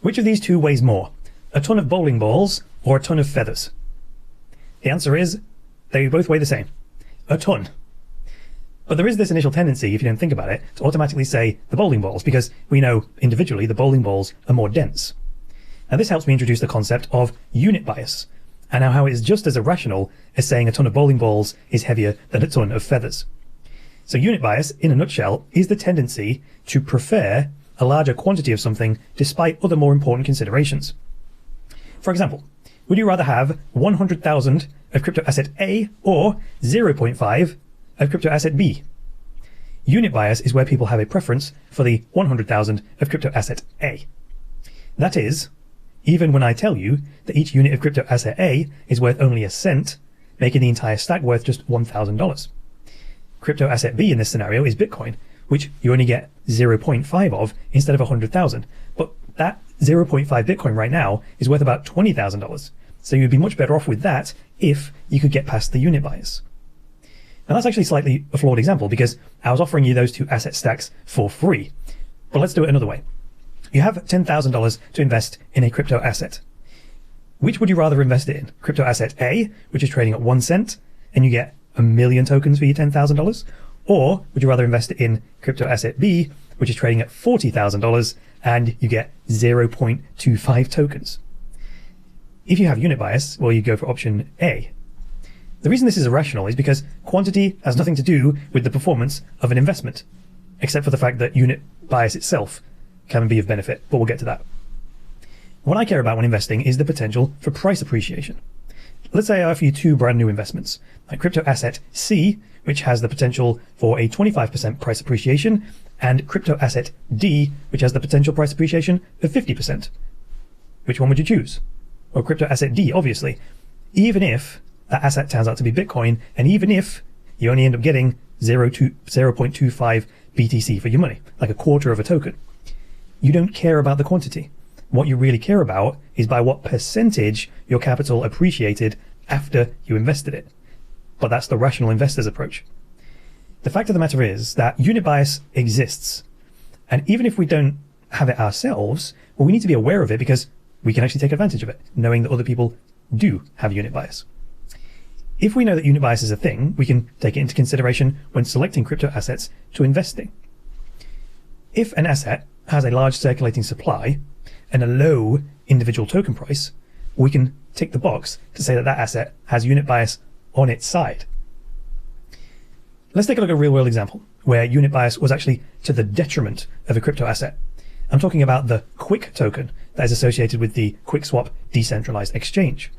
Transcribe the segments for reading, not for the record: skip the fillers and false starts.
Which of these two weighs more, a ton of bowling balls or a ton of feathers? The answer is they both weigh the same, a ton. But there is this initial tendency, if you don't think about it, to automatically say the bowling balls, because we know individually the bowling balls are more dense. Now this helps me introduce the concept of unit bias, and how it is just as irrational as saying a ton of bowling balls is heavier than a ton of feathers. So unit bias, in a nutshell, is the tendency to prefer a larger quantity of something despite other more important considerations. For example, would you rather have 100,000 of crypto asset A or 0.5 of crypto asset B? Unit bias is where people have a preference for the 100,000 of crypto asset A. That is, even when I tell you that each unit of crypto asset A is worth only a cent, making the entire stack worth just $1,000. Crypto asset B in this scenario is Bitcoin, which you only get 0.5 of instead of 100,000. But that 0.5 Bitcoin right now is worth about $20,000. So you'd be much better off with that if you could get past the unit bias. Now that's actually slightly a flawed example because I was offering you those two asset stacks for free. But let's do it another way. You have $10,000 to invest in a crypto asset. Which would you rather invest it in? Crypto asset A, which is trading at 1 cent, and you get 1 million tokens for your $10,000? Or would you rather invest it in crypto asset B, which is trading at $40,000, and you get 0.25 tokens? If you have unit bias, well, you go for option A. The reason this is irrational is because quantity has nothing to do with the performance of an investment, except for the fact that unit bias itself can be of benefit, but we'll get to that. What I care about when investing is the potential for price appreciation. Let's say I offer you two brand new investments, like crypto asset C, which has the potential for a 25% price appreciation, and crypto asset D, which has the potential price appreciation of 50%. Which one would you choose? Well, crypto asset D, obviously. Even if that asset turns out to be Bitcoin, and even if you only end up getting 0.25 BTC for your money, like a quarter of a token. You don't care about the quantity. What you really care about is by what percentage your capital appreciated after you invested it. But that's the rational investor's approach. The fact of the matter is that unit bias exists. And even if we don't have it ourselves, well, we need to be aware of it because we can actually take advantage of it, knowing that other people do have unit bias. If we know that unit bias is a thing, we can take it into consideration when selecting crypto assets to invest in. If an asset has a large circulating supply and a low individual token price, we can tick the box to say that that asset has unit bias on its side. Let's take a look at a real-world example where unit bias was actually to the detriment of a crypto asset. I'm talking about the Quick token that is associated with the QuickSwap decentralized exchange.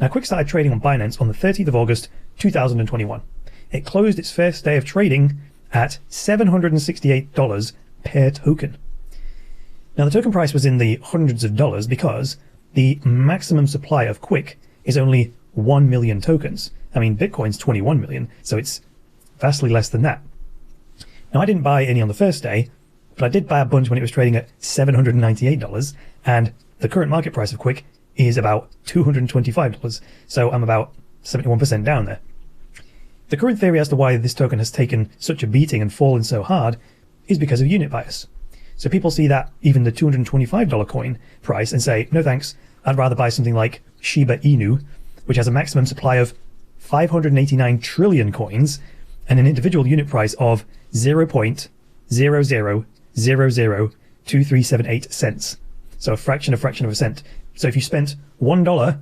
Now, Quick started trading on Binance on the 30th of August, 2021. It closed its first day of trading at $768 per token. Now, the token price was in the hundreds of dollars because the maximum supply of Quick is only 1 million tokens. I mean, Bitcoin's 21 million, so it's vastly less than that. Now, I didn't buy any on the first day, but I did buy a bunch when it was trading at $798, and the current market price of Quick is about $225, so I'm about 71% down there. The current theory as to why this token has taken such a beating and fallen so hard is because of unit bias. So people see that even the $225 coin price and say, no thanks, I'd rather buy something like Shiba Inu, which has a maximum supply of 589 trillion coins and an individual unit price of 0.00002378 cents. So a fraction of a cent. So if you spent $1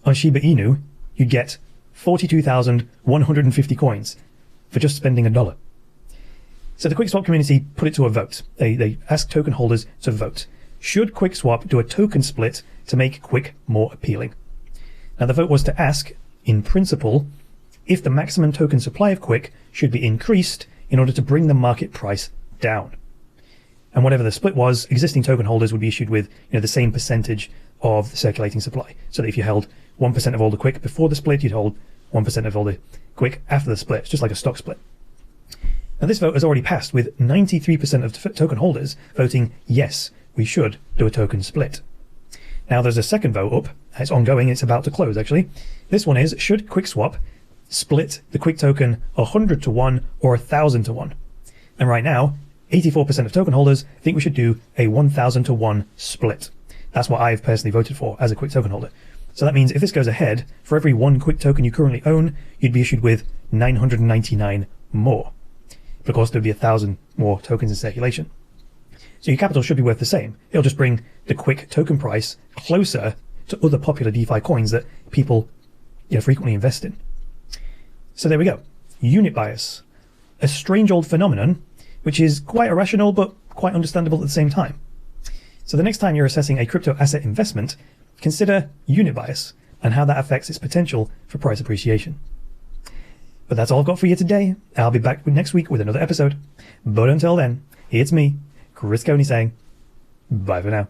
on Shiba Inu, you'd get 42,150 coins for just spending $1. So the QuickSwap community put it to a vote. They asked token holders to vote. Should QuickSwap do a token split to make Quick more appealing? Now the vote was to ask, in principle, if the maximum token supply of Quick should be increased in order to bring the market price down. And whatever the split was, existing token holders would be issued with the same percentage of the circulating supply. So that if you held 1% of all the Quick before the split, you'd hold 1% of all the Quick after the split. It's just like a stock split. Now this vote has already passed with 93% of token holders voting yes, we should do a token split. Now there's a second vote up. It's ongoing. It's about to close actually. This one is, should QuickSwap split the Quick token 100 to 1 or 1,000 to 1? And right now, 84% of token holders think we should do a 1,000 to 1 split. That's what I've personally voted for as a Quick token holder. So that means if this goes ahead, for every one Quick token you currently own, you'd be issued with 999 more. But of course, there'd be 1,000 more tokens in circulation. So your capital should be worth the same. It'll just bring the Quick token price closer to other popular DeFi coins that people frequently invest in. So there we go. Unit bias. A strange old phenomenon, which is quite irrational but quite understandable at the same time. So the next time you're assessing a crypto asset investment, consider unit bias and how that affects its potential for price appreciation. But that's all I've got for you today. I'll be back next week with another episode. But until then, it's me, Chris Coney, saying bye for now.